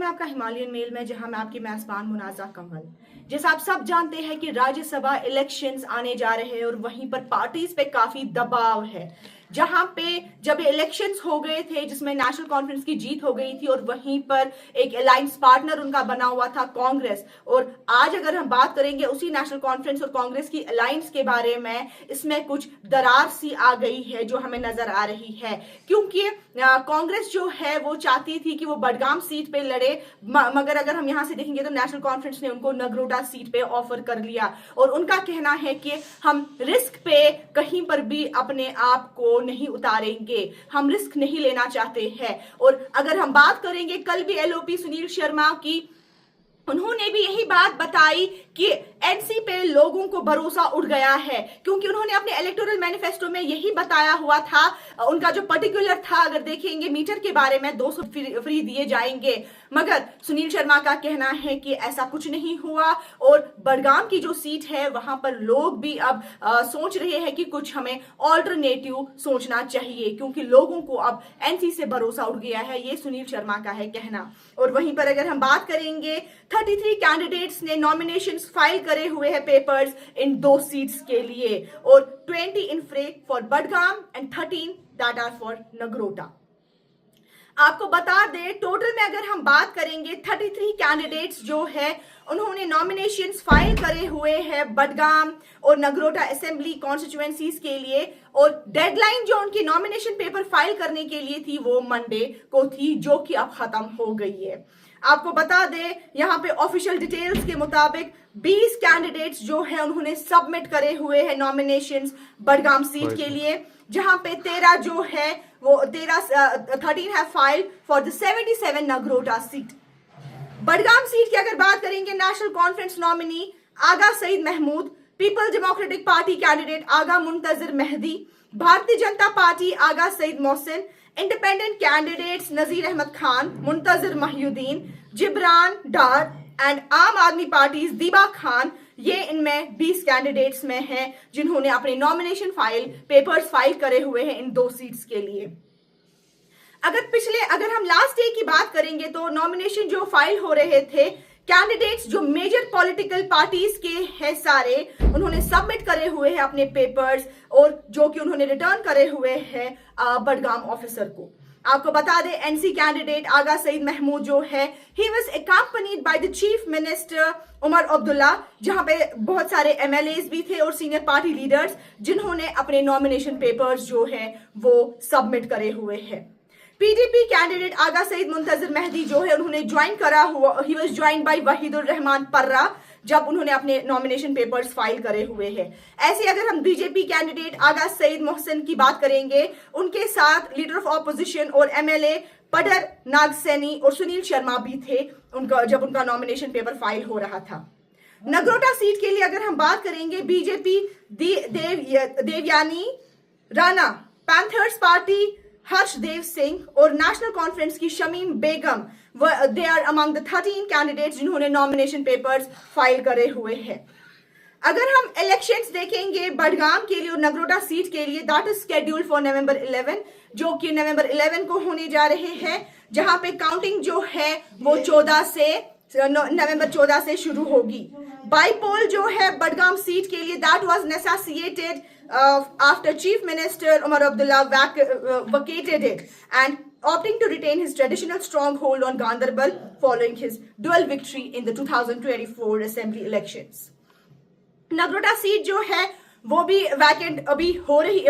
है आपका Himalayan mail में, जहां मैं आपकी मेजबान मुनाजा कंवल। जैसा आप सब जानते हैं कि राज्यसभा इलेक्शंस आने जा रहे हैं और वहीं पर पार्टीज पे काफी दबाव है। जहां पे जब इलेक्शंस हो गए थे जिसमें नेशनल कॉन्फ्रेंस की जीत हो गई थी और वहीं पर एक अलायंस पार्टनर उनका बना हुआ था कांग्रेस, और आज अगर हम बात करेंगे उसी नेशनल कॉन्फ्रेंस और कांग्रेस की अलायंस के बारे में, इसमें कुछ दरार सी आ गई है जो हमें नजर आ रही है। क्योंकि कांग्रेस जो है वो चाहती थी कि वो बडगाम सीट पे लड़े, मगर अगर हम यहां से देखेंगे तो नेशनल कॉन्फ्रेंस ने उनको नगरोटा सीट पे ऑफर कर लिया और उनका कहना है कि हम रिस्क पे कहीं पर भी अपने आप को नहीं उतारेंगे, हम रिस्क नहीं लेना चाहते हैं। और अगर हम बात करेंगे कल भी एलओपी सुनील शर्मा की, उन्होंने भी यही बात बताई कि एनसी पे लोगों को भरोसा उड़ गया है, क्योंकि उन्होंने अपने इलेक्टोरल मैनिफेस्टो में यही बताया हुआ था। उनका जो पर्टिकुलर था, अगर देखेंगे मीटर के बारे में 200 फ्री दिए जाएंगे, मगर सुनील शर्मा का कहना है कि ऐसा कुछ नहीं हुआ। और बडगाम की जो सीट है वहां पर लोग भी अब सोच रहे हैं कि कुछ हमें ऑल्टरनेटिव सोचना चाहिए, क्योंकि लोगों को अब एनसी से भरोसा उड़ गया है, ये सुनील शर्मा का है कहना। और वहीं पर अगर हम बात करेंगे 33 कैंडिडेट्स ने नॉमिनेशंस फाइल करे हुए हैं पेपर्स इन 2 सीट्स के लिए, और 20 इन फ्रे for Budgam and 13 that are for Nagrota. आपको बता दें टोटल में अगर हम बात करेंगे 33 कैंडिडेट्स जो है उन्होंने नॉमिनेशंस फाइल करे हुए हैं बडगाम और नगरोटा असेंबली कॉन्स्टिट्यूएंसीज के लिए, और डेडलाइन जो उनकी नॉमिनेशन पेपर फाइल करने के लिए थी वो मंडे को थी, जो कि अब खत्म हो गई है। आपको बता दें यहाँ पे ऑफिशियल डिटेल्स के मुताबिक 20 कैंडिडेट्स जो है उन्होंने सबमिट करे हुए हैं नॉमिनेशंस बडगाम सीट के लिए, जहां पे 13 जो है वो 13 है file for the 77 Nagrota seat. Budgam seat की अगर बात करेंगे, national conference nominee Aga Syed Mahmood, peoples democratic party candidate Aga Muntazir Mehdi, Bharatiya Janata party Aga Syed Mohsin, independent candidates Nazir Ahmad Khan, Muntazir Mohiuddin, Jibran Dar and Aam Aadmi party दीबा खान, ये इनमें 20 कैंडिडेट्स में हैं जिन्होंने अपने नॉमिनेशन पेपर्स फाइल करे हुए हैं इन 2 सीट्स के लिए। अगर हम लास्ट डे की बात करेंगे तो नॉमिनेशन जो फाइल हो रहे थे, कैंडिडेट्स जो मेजर पॉलिटिकल पार्टीज के हैं सारे, उन्होंने सबमिट करे हुए हैं अपने पेपर्स, और जो कि उन्होंने रिटर्न करे हुए हैं बडगाम ऑफिसर को। आपको बता दें एनसी कैंडिडेट आगा सईद महमूद जो है, he was accompanied by the chief minister Omar Abdullah, जहां पे बहुत सारे एमएलएज भी थे और सीनियर पार्टी लीडर्स जिन्होंने अपने नॉमिनेशन पेपर्स जो है वो सबमिट करे हुए हैं। पीडीपी कैंडिडेट आगा सईद मुंतजिर मेहदी जो है उन्होंने ज्वाइन करा हुआ, he was join by Waheedur Rehman Parra, जब उन्होंने अपने नॉमिनेशन पेपर्स फाइल करे हुए हैं। ऐसे अगर हम बीजेपी कैंडिडेट आगा सईद मोहसिन की बात करेंगे, उनके साथ लीडर ऑफ ऑपोजिशन और एमएलए पडर नागसैनी और सुनील शर्मा भी थे जब उनका नॉमिनेशन पेपर फाइल हो रहा था। नगरोटा सीट के लिए अगर हम बात करेंगे, BJP Devyani Rana, panthers party Harshdev Singh और नेशनल कॉन्फ्रेंस की Shamim Begum, they are among the 13 candidates जिन्होंने नॉमिनेशन पेपर्स फाइल करे हुए हैं। अगर हम इलेक्शंस देखेंगे बडगाम के लिए और नगरोटा सीट के लिए, दैट इज स्केड्यूल्ड फॉर नवंबर 11, जो कि नवंबर 11 को होने जा रहे हैं, जहां पे काउंटिंग जो है वो नवंबर 14 से शुरू होगी। बाईपोल जो है बडगाम सीट के लिए, that was necessitated after Chief Minister Umar Abdullah vacated it and opting to retain his traditional stronghold on Gandarbal following his dual victory in the 2024 assembly elections. Nagrota seat जो है वो भी vacant अभी हो रही,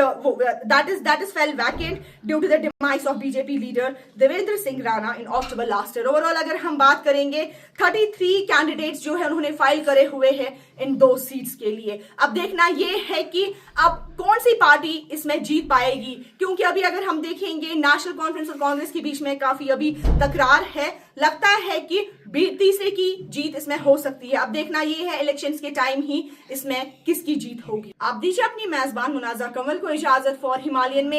that is fell vacant due to the demise of BJP leader Devendra Singh Rana in October last year. Overall अगर हम बात करेंगे 33 कैंडिडेट्स जो है उन्होंने फाइल करे हुए हैं इन 2 सीट्स के लिए। अब देखना ये है कि अब कौन सी पार्टी इसमें जीत पाएगी, क्योंकि अभी अगर हम देखेंगे नेशनल कॉन्फ्रेंस और कांग्रेस के बीच में काफी अभी तकरार है, लगता है कि तीसरे की जीत इसमें हो सकती है। अब देखना ये है इलेक्शंस के टाइम ही इसमें किसकी जीत होगी। आप दीजिए अपनी मेजबान मुनाजा कंवल को इजाजत फॉर हिमालयन में।